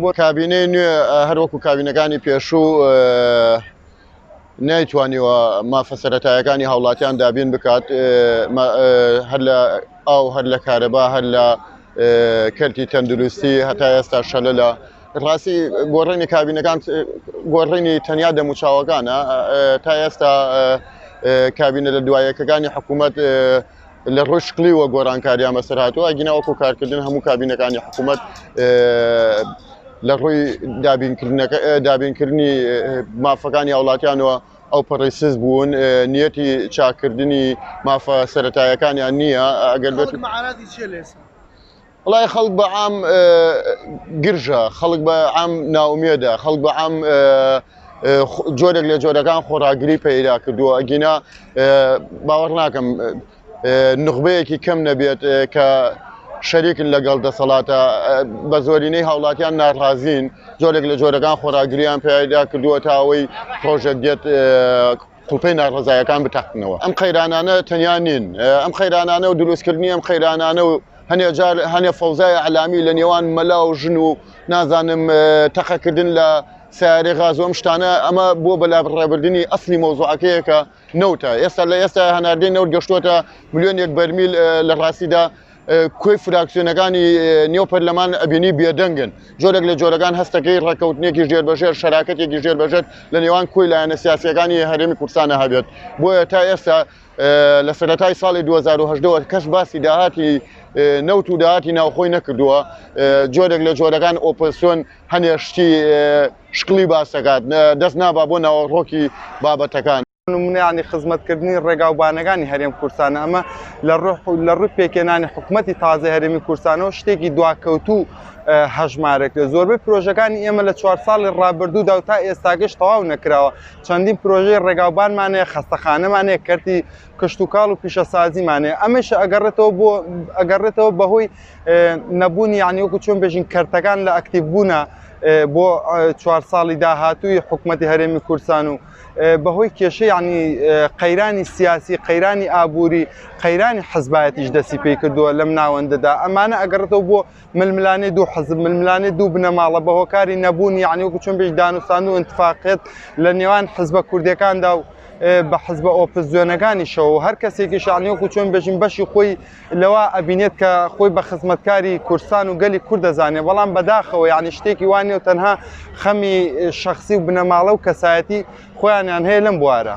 بۆ کابینەی نوێ هەروەکو کابینەکانی پێشوو نایتوانیوە مافە سەرەتایەکانی هاوڵاتیان دابین بکات هەر لە ئاو هەر لە کارەبا هەر لە کەرتی تەندروستی هەتا ئێستا شەلە لە ڕاستی گۆڕینی کابینەکان گۆڕینی تەنیا دەموچاوەکانە تا ئێستا کابینە لە دوایەکەکانی حکوومەت لە ڕۆژ شکلیوە گۆڕانکاریان بەسەر هاتووە ئەگینەوەکو کارکردن هەموو کابینەکانی حکوومەت لە ڕووی دابینکردنی مافەکانی هاوڵاتیانەوە ئەو پەڕیسز بوون نیەتی چاکردنی مافە سەرەتایەکانیان نییە ئەگەر بێت وڵای خەڵک بە عام گرژە خەڵک بە عام ناومێدە خەڵک بە عام جۆرێک لە جۆرەکان خۆراگری پەیدا کردووە ئەگینا باوەڕ ناکەم نخبەیەکی کەم نەبێت کە شەریکن لەگەڵ دەسەڵاتە بە زۆرینەی هاوڵاتیان ناڕازین جۆرێک لە جۆرەکان خۆراگریان پێدا کردووە تا ئەوەی پرۆژێک دێت قوڵپەی ناڕزایەکان بتەقنەوە ئەم خەیرانانە تەنیا نین ئەم خەیرانانە و دروستکردنی ئەم خەیرانانە و هەنێ فەوزای عەلامی لە نێوان مەلا و ژن و نازانم تەقەکردن لە سیارەی غاز و ئەم شتانە ئەمە بۆ بەلابڕێبردننی ئەسلی مۆزوعەکەیەکە نەوتە ئێستا هەناردەی نەوت گەشتوتە ملیۆن یەک بەرمیل لە ڕاستیدا کوێی فراکسیۆنەکانی نێو پەرلەمان ئەبینی بێدەنگن جۆرێک لە جۆرەکان هەستەکەی ڕێکەوتنێکی ژێربەژێر شەراکەتێکی ژێربەژێر لە نێوان کۆی لایەنە سیاسیەکانی هەرێمی کوردستانە هەبێت بۆیە تا ئێستا لە سەرەتای ساڵی 2010 کەس باسی داهاتی نەوت و داهاتی ناوخۆی نەکردووە جۆرێک لە جۆرەکان ئۆپۆزیسیۆن هەنێشتی شکلی باسەکات دەست نابا بۆ ناوەڕۆکی بابەتەکان نمونەیانی خزمەتکردنی ڕێگاوبانەکانی هەرێم کوردستانە ئەمە لە ڕووی پێکێنانی حکوومەتی تازە هەرێمی کوردستانەوە شتێکی دواکەوتوو هەژمارێک لە زۆربەی پرۆژەکانی ئێمە لە 4 ساڵی ڕابردوودا و تا ئێستاگەش تەواو نەکراوە چەندین پرۆژەی ڕێگاوبانمانەیە خەستەخانەمانەیە کەرتی کشت و کاڵ و پیشەسازیمانەیە ئەمەش ئەگەڕێتەوە بەهۆی نەبوونی یعنیوەکو چۆن بێژین کەرتەکان لە ئەکتیڤبوونە بۆ 4 ساڵی داهاتووی حکوومەتی هەرێمی کوردستان و بەهۆی کێشە ینی قەیرانی سیاسی قەیرانی ئابووری قەیرانی حەزبایەتیش دەستی پێی کردووە لەم ناوەندەدا ئەمانە ئەگەڕێتەوە بۆ ململانەی دوو حەزب ململانەی دوو بنەماڵە بە هۆکاری نەبوونی یعنیوەکو چۆن بێژ دانوستان و ئینتفاقیت لە نێوان حزبە کوردەکاندا و بە حزبە ئۆپۆزیۆنەکانیشەوە هەر کەسێکی شانیوەکو چۆن بێژین بەشی خۆی لەوە ئەبینێت کە خۆی بە خزمەتکاری کوردستان و گەلی کورد دەزانێت بەڵام بەداخەوە یعنی شتێکی وانێ و تەنها خەمی شەخصی و بنەماڵە و کەسایەتی خۆیانیان هەیە لەم بوارە